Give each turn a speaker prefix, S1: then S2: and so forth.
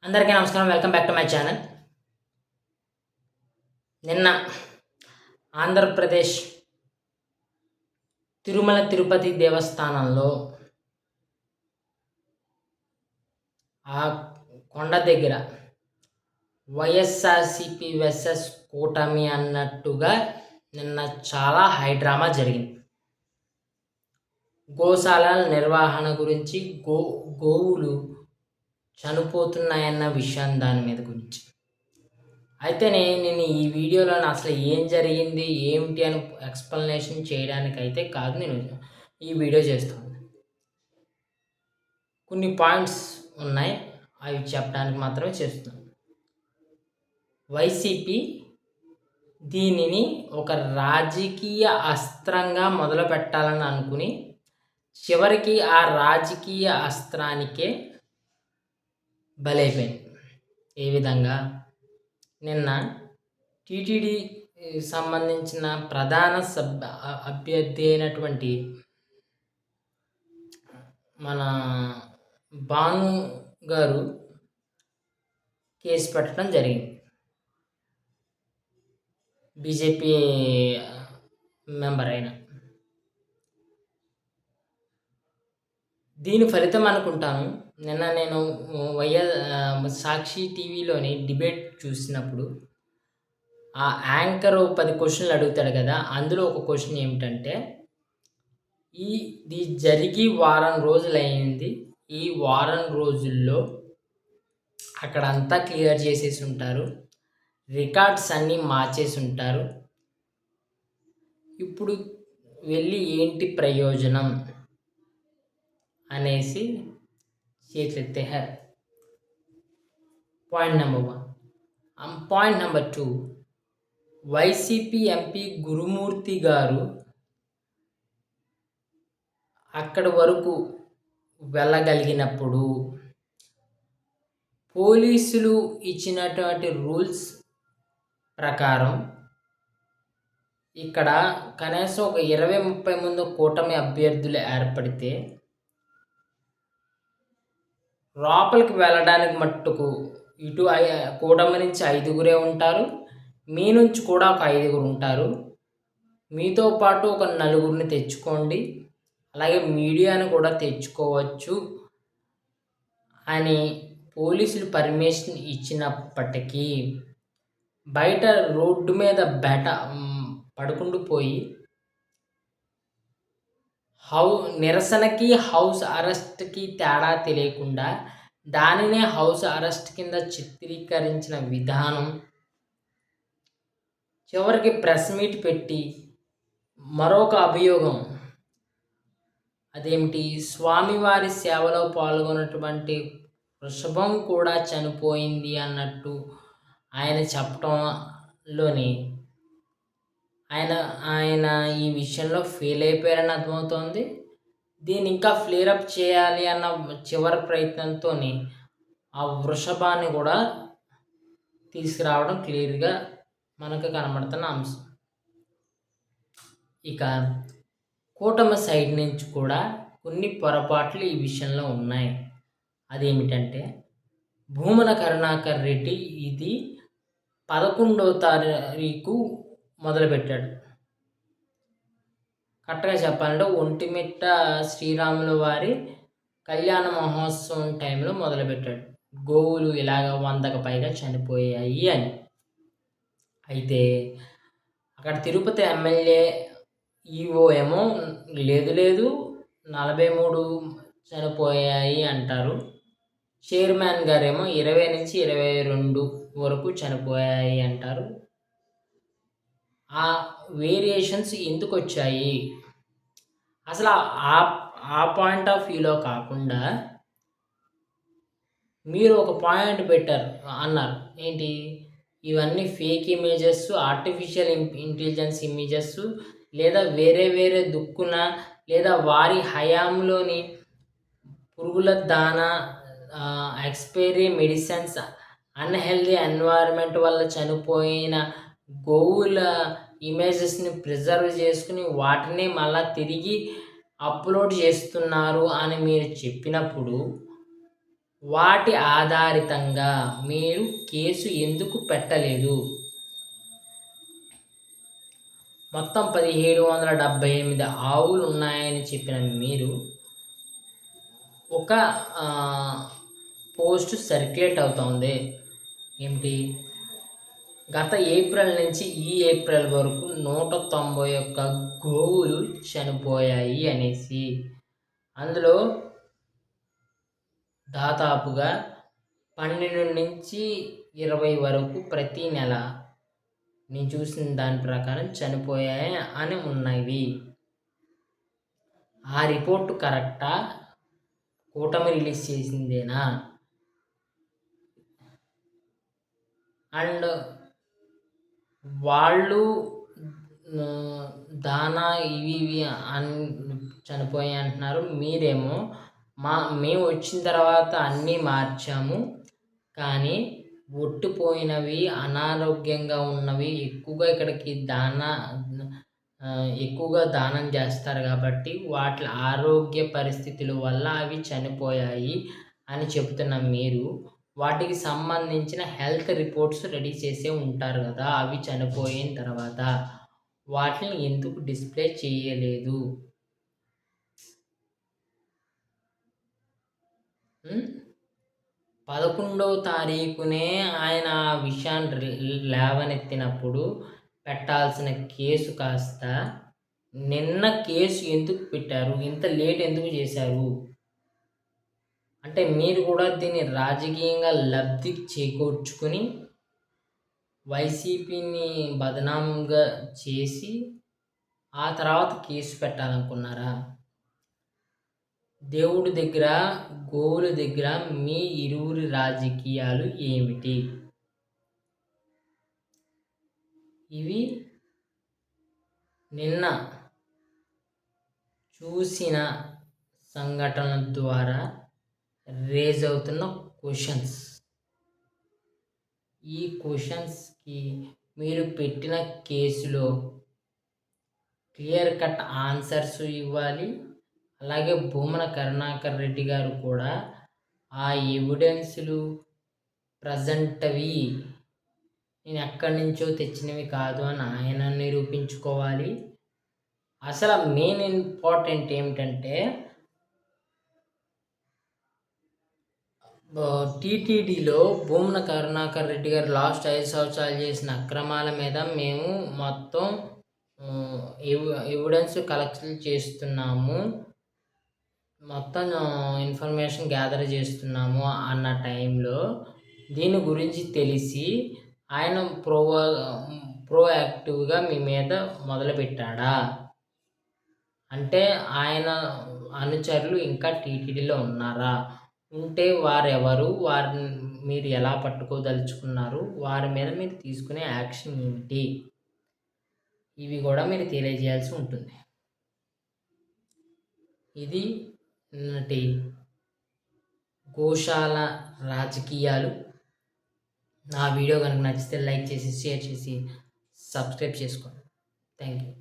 S1: అందరికీ నమస్కారం. Welcome back to my channel. నిన్న ఆంధ్రప్రదేశ్ తిరుమల తిరుపతి దేవస్థానంలో ఆ కొండ దగ్గర వైఎస్ఆర్సీపీ వర్సెస్ కూటమి అన్నట్టుగా నిన్న చాలా హై డ్రామా జరిగింది. గోశాలల నిర్వహణ గురించి, గోవులు చనిపోతున్నాయన్న విషయం దాని మీద గురించి. అయితే నేను ఈ వీడియోలో అసలు ఏం జరిగింది ఏమిటి అని ఎక్స్ప్లెనేషన్ చేయడానికైతే కాదు నేను ఈ వీడియో చేస్తాను. కొన్ని పాయింట్స్ ఉన్నాయి, అవి చెప్పడానికి మాత్రమే చేస్తున్నాను. వైసీపీ దీనిని ఒక రాజకీయ అస్త్రంగా మొదలు పెట్టాలని అనుకుని చివరికి ఆ రాజకీయ అస్త్రానికే బలైపోయింది. ఏ విధంగా? నిన్న టీటీడీ సంబంధించిన ప్రధాన అభ్యర్థి అయినటువంటి మన భాను గారు కేసు పెట్టడం జరిగింది. బీజేపీ మెంబర్ అయిన దీని ఫలితం అనుకుంటాను. నిన్న నేను సాక్షి టీవీలోని డిబేట్ చూసినప్పుడు ఆ యాంకర్ 10 క్వశ్చన్లు అడుగుతాడు కదా, అందులో ఒక క్వశ్చన్ ఏమిటంటే, ఇది జరిగి వారం రోజులైంది, ఈ వారం రోజుల్లో అక్కడంతా క్లియర్ చేసేసి ఉంటారు, రికార్డ్స్ అన్నీ మార్చేసి ఉంటారు, ఇప్పుడు వెళ్ళి ఏంటి ప్రయోజనం అనేసి చేతులెత్తేశారు. Point number 1. Point number 2, YCP MP Gurumurthy garu అక్కడి వరకు వెళ్ళగలిగినప్పుడు పోలీసులు ఇచ్చినటువంటి రూల్స్ ప్రకారం ఇక్కడ కనీసం ఒక 20-30 మంది కూటమి అభ్యర్థులు ఏర్పడితే లోపలికి వెళ్ళడానికి మట్టుకు ఇటు కూటమి నుంచి 5గురే ఉంటారు, మీ నుంచి కూడా ఒక 5గురు ఉంటారు, మీతో పాటు ఒక 4గురిని తెచ్చుకోండి, అలాగే మీడియాను కూడా తెచ్చుకోవచ్చు అని పోలీసులు పర్మిషన్ ఇచ్చినప్పటికీ బయట రోడ్డు మీద పడుకుండిపోయి నిరసనకి హౌస్ అరెస్ట్కి తేడా తెలియకుండా దానినే హౌస్ అరెస్ట్ కింద చిత్రీకరించిన విధానం, చివరికి ప్రెస్ మీట్ పెట్టి మరొక అభియోగం, అదేమిటి, స్వామివారి సేవలో పాల్గొన్నటువంటి వృషభం కూడా చనిపోయింది అన్నట్టు ఆయన చెప్పడంలోని ఆయన ఈ విషయంలో ఫెయిల్ అయిపోయారని అర్థమవుతోంది. దీన్ని ఇంకా ఫ్లేరప్ చేయాలి అన్న చివరి ప్రయత్నంతో ఆ వృషభాన్ని కూడా తీసుకురావడం క్లియర్గా మనకు కనబడుతున్న అంశం. ఇక కూటమి సైడ్ నుంచి కూడా కొన్ని పొరపాట్లు ఈ విషయంలో ఉన్నాయి. అదేమిటంటే, భూమన కరుణాకర్ రెడ్డి ఇది 11వ తారీఖు మొదలుపెట్టాడు. కరెక్ట్గా చెప్పాలంటే ఒంటిమిట్ట శ్రీరాముల వారి కళ్యాణ మహోత్సవం టైంలో మొదలుపెట్టాడు. గోవులు ఇలాగ 100కు పైగా చనిపోయాయి అని. అయితే అక్కడ తిరుపతి ఎమ్మెల్యే ఈఓ ఏమో లేదు 43 చనిపోయాయి అంటారు, చైర్మన్ గారేమో 20 నుంచి 22 వరకు చనిపోయాయి అంటారు. ఆ వేరియేషన్స్ ఎందుకు వచ్చాయి అసలు? ఆ పాయింట్ ఆఫ్ వ్యూలో కాకుండా మీరు ఒక పాయింట్ అన్నారు ఏంటి, ఇవన్నీ fake images, artificial intelligence images, లేదా వేరే దుక్కున లేదా వారి హయాంలోని పురుగుల దానా, ఎక్స్పైరీ మెడిసిన్స్, అన్హెల్దీ ఎన్వైర్న్మెంట్ వల్ల చనిపోయిన గోవుల ఇమేజెస్ని ప్రిజర్వ్ చేసుకుని వాటిని మళ్ళీ తిరిగి అప్లోడ్ చేస్తున్నారు అని మీరు చెప్పినప్పుడు వాటి ఆధారితంగా మీరు కేసు ఎందుకు పెట్టలేదు? మొత్తం 1778 ఆవులు ఉన్నాయని చెప్పిన మీరు ఒక పోస్ట్ సర్క్యులేట్ అవుతోంది. ఏమిటి? గత ఏప్రిల్ నుంచి ఈ ఏప్రిల్ వరకు 191 గోవులు చనిపోయాయి అనేసి. అందులో దాదాపుగా 12 నుంచి 20 వరకు ప్రతి నెల నేను చూసిన దాని ప్రకారం చనిపోయాయి అని ఉన్నవి. ఆ రిపోర్టు కరెక్టా? కూటమి రిలీజ్ చేసిందేనా? అండ్ వాళ్ళు దానా ఇవి అని చనిపోయాయి అంటున్నారు. మీరేమో మేము వచ్చిన తర్వాత అన్నీ మార్చాము, కానీ ఒట్టిపోయినవి, అనారోగ్యంగా ఉన్నవి ఎక్కువగా దానం చేస్తారు కాబట్టి వాటి ఆరోగ్య పరిస్థితుల వల్ల అవి చనిపోయాయి అని చెప్తున్న మీరు వాటికి సంబంధించిన హెల్త్ రిపోర్ట్స్ రెడీ చేసే ఉంటారు కదా, అవి చనిపోయిన తర్వాత వాటిని ఎందుకు డిస్ప్లే చేయలేదు? 11వ తారీఖునే ఆయన ఆ విషయాన్ని లేవనెత్తినప్పుడు పెట్టాల్సిన కేసు కాస్త నిన్న కేసు ఎందుకు పెట్టారు? ఇంత లేట్ ఎందుకు చేశారు? అంటే మీరు కూడా దీన్ని రాజకీయంగా లబ్ధి చేకూర్చుకుని వైసీపీని బదనాంగా చేసి ఆ తర్వాత కేసు పెట్టాలనుకున్నారా? దేవుడి దగ్గర, గోవుల దగ్గర మీ ఇరువురి రాజకీయాలు ఏమిటి? ఇవి నిన్న చూసిన సంఘటనల ద్వారా రేజ్ అవుతున్న క్వశ్చన్స్. ఈ క్వశ్చన్స్కి మీరు పెట్టిన కేసులో క్లియర్ కట్ ఆన్సర్స్ ఇవ్వాలి. అలాగే భూమన కరుణాకర్ రెడ్డి గారు కూడా ఆ ఎవిడెన్స్లు ప్రజెంట్వి నేను ఎక్కడి నుంచో తెచ్చినవి కాదు అని ఆయన నిరూపించుకోవాలి. అసలు మెయిన్ ఇంపార్టెంట్ ఏమిటంటే టీటీడీలో భూమన కరుణాకర్ రెడ్డి గారు లాస్ట్ 5 సంవత్సరాలు చేసిన అక్రమాల మీద మేము మొత్తం ఎవిడెన్స్ కలెక్షన్ చేస్తున్నాము, మొత్తం ఇన్ఫర్మేషన్ గ్యాదర్ చేస్తున్నాము అన్న టైంలో దీని గురించి తెలిసి ఆయన ప్రోయాక్టివ్గా మీ మీద మొదలుపెట్టాడా? అంటే ఆయన అనుచరులు ఇంకా టీటీడీలో ఉన్నారా? ఉంటే వారెవరు? వారిని మీరు ఎలా పట్టుకోదలుచుకున్నారు? వారి మీద మీరు తీసుకునే యాక్షన్ ఏమిటి? ఇవి కూడా మీరు తెలియజేయాల్సి ఉంటుంది. ఇది నిన్నటి గోశాల రాజకీయాలు. నా వీడియో కనుక నచ్చితే లైక్ చేసి, షేర్ చేసి, సబ్స్క్రైబ్ చేసుకోండి. Thank you.